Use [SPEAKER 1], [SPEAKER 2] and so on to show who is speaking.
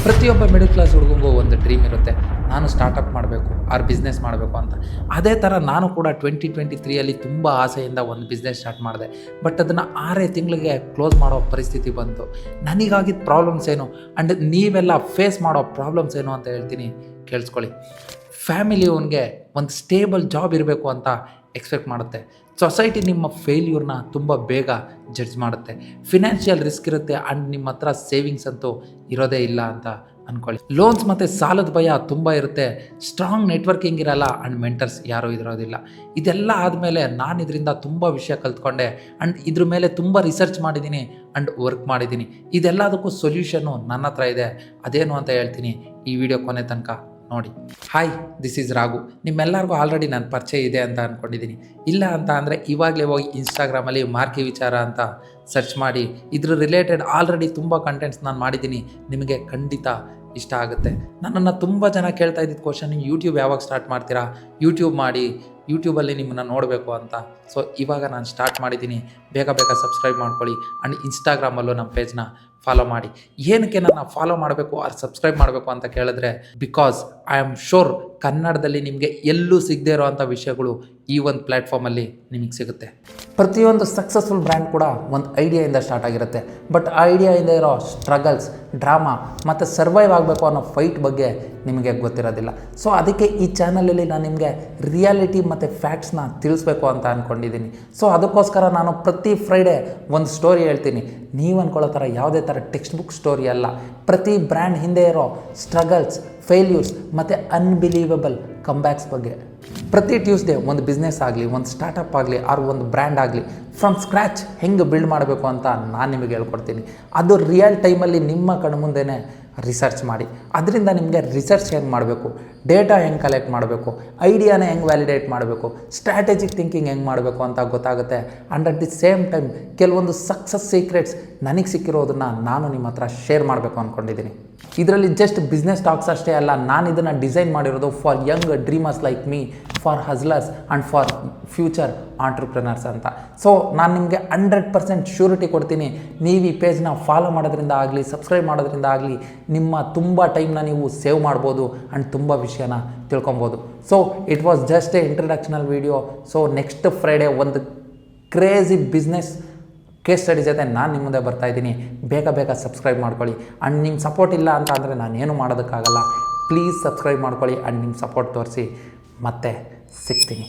[SPEAKER 1] ಪ್ರತಿಯೊಬ್ಬ middle class ಹುಡುಗಂಗೂ ಒಂದು dream ಇರುತ್ತೆ, ನಾನು ಸ್ಟಾರ್ಟಪ್ ಮಾಡಬೇಕು ಆರ್ ಬಿಸ್ನೆಸ್ ಮಾಡಬೇಕು ಅಂತ. ಅದೇ ಥರ ನಾನು ಕೂಡ 2023 ತುಂಬ ಆಸೆಯಿಂದ ಒಂದು ಬಿಸ್ನೆಸ್ ಸ್ಟಾರ್ಟ್ ಮಾಡಿದೆ. ಬಟ್ ಅದನ್ನು 6 ತಿಂಗಳಿಗೆ ಕ್ಲೋಸ್ ಮಾಡೋ ಪರಿಸ್ಥಿತಿ ಬಂತು. ನನಗಾಗಿದ್ದ ಪ್ರಾಬ್ಲಮ್ಸ್ ಏನು ಆ್ಯಂಡ್ ನೀವೆಲ್ಲ ಫೇಸ್ ಮಾಡೋ ಪ್ರಾಬ್ಲಮ್ಸ್ ಏನು ಅಂತ ಹೇಳ್ತೀನಿ, ಕೇಳಿಸ್ಕೊಳ್ಳಿ. ಫ್ಯಾಮಿಲಿ ಅವನಿಗೆ ಒಂದು ಸ್ಟೇಬಲ್ ಜಾಬ್ ಇರಬೇಕು ಅಂತ ಎಕ್ಸ್ಪೆಕ್ಟ್ ಮಾಡುತ್ತೆ. ಸೊಸೈಟಿ ನಿಮ್ಮ ಫೇಲ್ಯೂರ್ನ ತುಂಬ ಬೇಗ ಜಡ್ಜ್ ಮಾಡುತ್ತೆ. ಫಿನಾನ್ಷಿಯಲ್ ರಿಸ್ಕ್ ಇರುತ್ತೆ ಆ್ಯಂಡ್ ನಿಮ್ಮ ಹತ್ರ ಸೇವಿಂಗ್ಸ್ ಅಂತೂ ಇರೋದೇ ಇಲ್ಲ ಅಂತ ಅಂದ್ಕೊಳ್ಳಿ. ಲೋನ್ಸ್ ಮತ್ತು ಸಾಲದ ಭಯ ತುಂಬ ಇರುತ್ತೆ. ಸ್ಟ್ರಾಂಗ್ ನೆಟ್ವರ್ಕಿಂಗ್ ಇರಲ್ಲ ಆ್ಯಂಡ್ ಮೆಂಟರ್ಸ್ ಯಾರೂ ಇರೋದಿಲ್ಲ. ಇದೆಲ್ಲ ಆದಮೇಲೆ ನಾನು ಇದರಿಂದ ತುಂಬ ವಿಷಯ ಕಲ್ತ್ಕೊಂಡೆ ಆ್ಯಂಡ್ ಇದ್ರ ಮೇಲೆ ತುಂಬ ರಿಸರ್ಚ್ ಮಾಡಿದ್ದೀನಿ ಆ್ಯಂಡ್ ವರ್ಕ್ ಮಾಡಿದ್ದೀನಿ. ಇದೆಲ್ಲದಕ್ಕೂ ಸೊಲ್ಯೂಷನ್ನು ನನ್ನ ಹತ್ರ ಇದೆ. ಅದೇನು ಅಂತ ಹೇಳ್ತೀನಿ, ಈ ವಿಡಿಯೋ ಕೊನೆ ತನಕ ನೋಡಿ. Hi, this is Raghu. ನಿಮ್ಮೆಲ್ಲರಿಗೂ ಆಲ್ರೆಡಿ ನನ್ನ ಪರಿಚಯ ಇದೆ ಅಂತ ಅಂದ್ಕೊಂಡಿದ್ದೀನಿ. ಇಲ್ಲ ಅಂತ ಅಂದರೆ ಇವಾಗಲೇ ಹೋಗಿ ಇನ್ಸ್ಟಾಗ್ರಾಮಲ್ಲಿ ಮಾರ್ಕಿ ವಿಚಾರ ಅಂತ ಸರ್ಚ್ ಮಾಡಿ, ಇದ್ರ ರಿಲೇಟೆಡ್ ಆಲ್ರೆಡಿ ತುಂಬ ಕಂಟೆಂಟ್ಸ್ ನಾನು ಮಾಡಿದ್ದೀನಿ. ನಿಮಗೆ ಖಂಡಿತ ಇಷ್ಟ ಆಗುತ್ತೆ. ನನ್ನನ್ನು ತುಂಬ ಜನ ಕೇಳ್ತಾ ಇದ್ದಿದ್ದು ಕ್ವಶನ್, ನೀವು ಯೂಟ್ಯೂಬ್ ಯಾವಾಗ ಸ್ಟಾರ್ಟ್ ಮಾಡ್ತೀರಾ? ಯೂಟ್ಯೂಬ್ ಮಾಡಿ, ಯೂಟ್ಯೂಬಲ್ಲಿ ನಿಮ್ಮನ್ನು ನೋಡಬೇಕು ಅಂತ. ಸೊ ಇವಾಗ ನಾನು ಸ್ಟಾರ್ಟ್ ಮಾಡಿದ್ದೀನಿ. ಬೇಗ ಬೇಗ ಸಬ್ಸ್ಕ್ರೈಬ್ ಮಾಡ್ಕೊಳ್ಳಿ ಆ್ಯಂಡ್ ಇನ್ಸ್ಟಾಗ್ರಾಮಲ್ಲೂ ನಮ್ಮ ಪೇಜ್ನ ಫಾಲೋ ಮಾಡಿ. ಏನಕ್ಕೆ ನನ್ನ ಫಾಲೋ ಮಾಡಬೇಕು ಆರ್ ಸಬ್ಸ್ಕ್ರೈಬ್ ಮಾಡಬೇಕು ಅಂತ ಕೇಳಿದ್ರೆ, ಬಿಕಾಸ್ ಐ ಆಮ್ ಶೋರ್ ಕನ್ನಡದಲ್ಲಿ ನಿಮಗೆ ಎಲ್ಲೂ ಸಿಗದೇ ಇರೋ ಅಂಥ ವಿಷಯಗಳು ಈ ಒಂದು ಪ್ಲ್ಯಾಟ್ಫಾರ್ಮಲ್ಲಿ ನಿಮಗೆ ಸಿಗುತ್ತೆ. ಪ್ರತಿಯೊಂದು ಸಕ್ಸಸ್ಫುಲ್ ಬ್ರ್ಯಾಂಡ್ ಕೂಡ ಒಂದು ಐಡಿಯಾಯಿಂದ ಸ್ಟಾರ್ಟ್ ಆಗಿರುತ್ತೆ. ಬಟ್ ಆ ಐಡಿಯಾಯಿಂದ ಇರೋ ಸ್ಟ್ರಗಲ್ಸ್, ಡ್ರಾಮಾ ಮತ್ತು ಸರ್ವೈವ್ ಆಗಬೇಕು ಅನ್ನೋ ಫೈಟ್ ಬಗ್ಗೆ ನಿಮಗೆ ಗೊತ್ತಿರೋದಿಲ್ಲ. ಸೊ ಅದಕ್ಕೆ ಈ ಚಾನಲಲ್ಲಿ ನಾನು ನಿಮಗೆ ರಿಯಾಲಿಟಿ ಮತ್ತು ಫ್ಯಾಕ್ಟ್ಸ್ನ ತಿಳಿಸ್ಬೇಕು ಅಂತ ಅಂದ್ಕೊಂಡಿದ್ದೀನಿ. ಸೊ ಅದಕ್ಕೋಸ್ಕರ ನಾನು ಪ್ರತಿ ಫ್ರೈಡೇ ಒಂದು ಸ್ಟೋರಿ ಹೇಳ್ತೀನಿ. ನೀವು ಅಂದ್ಕೊಳ್ಳೋ ಥರ ಯಾವುದೇ ಥರ ಟೆಕ್ಸ್ಟ್ ಬುಕ್ ಸ್ಟೋರಿ ಅಲ್ಲ. ಪ್ರತಿ ಬ್ರ್ಯಾಂಡ್ ಹಿಂದೆ ಇರೋ ಸ್ಟ್ರಗಲ್ಸ್, ಫೇಲ್ಯೂರ್ಸ್ ಮತ್ತು ಅನ್ಬಿಲೀವಬಲ್ ಕಂಬ್ಯಾಕ್ಸ್ ಬಗ್ಗೆ. ಪ್ರತಿ ಟ್ಯೂಸ್ಡೇ ಒಂದು ಬಿಸ್ನೆಸ್ ಆಗಲಿ, ಒಂದು ಸ್ಟಾರ್ಟಪ್ ಆಗಲಿ, ಆರ್ ಒಂದು ಬ್ರ್ಯಾಂಡ್ ಆಗಲಿ, ಫ್ರಮ್ ಸ್ಕ್ರ್ಯಾಚ್ ಹೆಂಗೆ ಬಿಲ್ಡ್ ಮಾಡಬೇಕು ಅಂತ ನಾನು ನಿಮಗೆ ಹೇಳ್ಕೊಡ್ತೀನಿ. ಅದು ರಿಯಲ್ ಟೈಮಲ್ಲಿ ನಿಮ್ಮ ಕಣ್ಮುಂದೆನೇ ರಿಸರ್ಚ್ ಮಾಡಿ. ಅದರಿಂದ ನಿಮಗೆ ರಿಸರ್ಚ್ ಹೆಂಗೆ ಮಾಡಬೇಕು, ಡೇಟಾ ಹೆಂಗೆ ಕಲೆಕ್ಟ್ ಮಾಡಬೇಕು, ಐಡಿಯಾನ ಹೆಂಗೆ ವ್ಯಾಲಿಡೇಟ್ ಮಾಡಬೇಕು, ಸ್ಟ್ರಾಟಜಿಕ್ ಥಿಂಕಿಂಗ್ ಹೆಂಗೆ ಮಾಡಬೇಕು ಅಂತ ಗೊತ್ತಾಗುತ್ತೆ. And at the same time ಕೆಲವೊಂದು ಸಕ್ಸಸ್ ಸೀಕ್ರೆಟ್ಸ್ ನನಗೆ ಸಿಕ್ಕಿರೋದನ್ನು ನಾನು ನಿಮ್ಮ ಹತ್ರ ಶೇರ್ ಮಾಡಬೇಕು ಅಂದ್ಕೊಂಡಿದ್ದೀನಿ. ಇದರಲ್ಲಿ ಜಸ್ಟ್ ಬಿಸ್ನೆಸ್ ಟಾಕ್ಸ್ ಅಷ್ಟೇ ಅಲ್ಲ, ನಾನು ಇದನ್ನು ಡಿಸೈನ್ ಮಾಡಿರೋದು for young dreamers like me, for hustlers and for future entrepreneurs ಅಂತ. ಸೊ ನಾನು ನಿಮಗೆ 100% ಶ್ಯೂರಿಟಿ ಕೊಡ್ತೀನಿ. ನೀವು ಈ ಪೇಜ್ನ ಫಾಲೋ ಮಾಡೋದ್ರಿಂದ ಆಗಲಿ, ಸಬ್ಸ್ಕ್ರೈಬ್ ಮಾಡೋದ್ರಿಂದ ಆಗಲಿ, ನಿಮ್ಮ ತುಂಬ ಟೈಮ್ನ ನೀವು ಸೇವ್ ಮಾಡ್ಬೋದು ಆ್ಯಂಡ್ ತುಂಬ ವಿಷಯನ ತಿಳ್ಕೊಬೋದು. So it was just a introductional video. So next Friday ಒಂದು ಕ್ರೇಜಿ ಬಿಸ್ನೆಸ್ ಕೇಸ್ ಸ್ಟಡಿ ಜೊತೆ ನಾನು ನಿಮ್ಮ ಮುಂದೆ ಬರ್ತಾಯಿದ್ದೀನಿ. ಬೇಗ ಬೇಗ ಸಬ್ಸ್ಕ್ರೈಬ್ ಮಾಡ್ಕೊಳ್ಳಿ. ಆ್ಯಂಡ್ ನಿಮ್ಮ ಸಪೋರ್ಟ್ ಇಲ್ಲ ಅಂತ ಅಂದರೆ ನಾನೇನು ಮಾಡೋದಕ್ಕಾಗಲ್ಲ. ಪ್ಲೀಸ್ ಸಬ್ಸ್ಕ್ರೈಬ್ ಮಾಡ್ಕೊಳ್ಳಿ ಆ್ಯಂಡ್ ನಿಮ್ಮ ಸಪೋರ್ಟ್ ತೋರಿಸಿ. ಮತ್ತೆ ಸಿಗ್ತೀನಿ.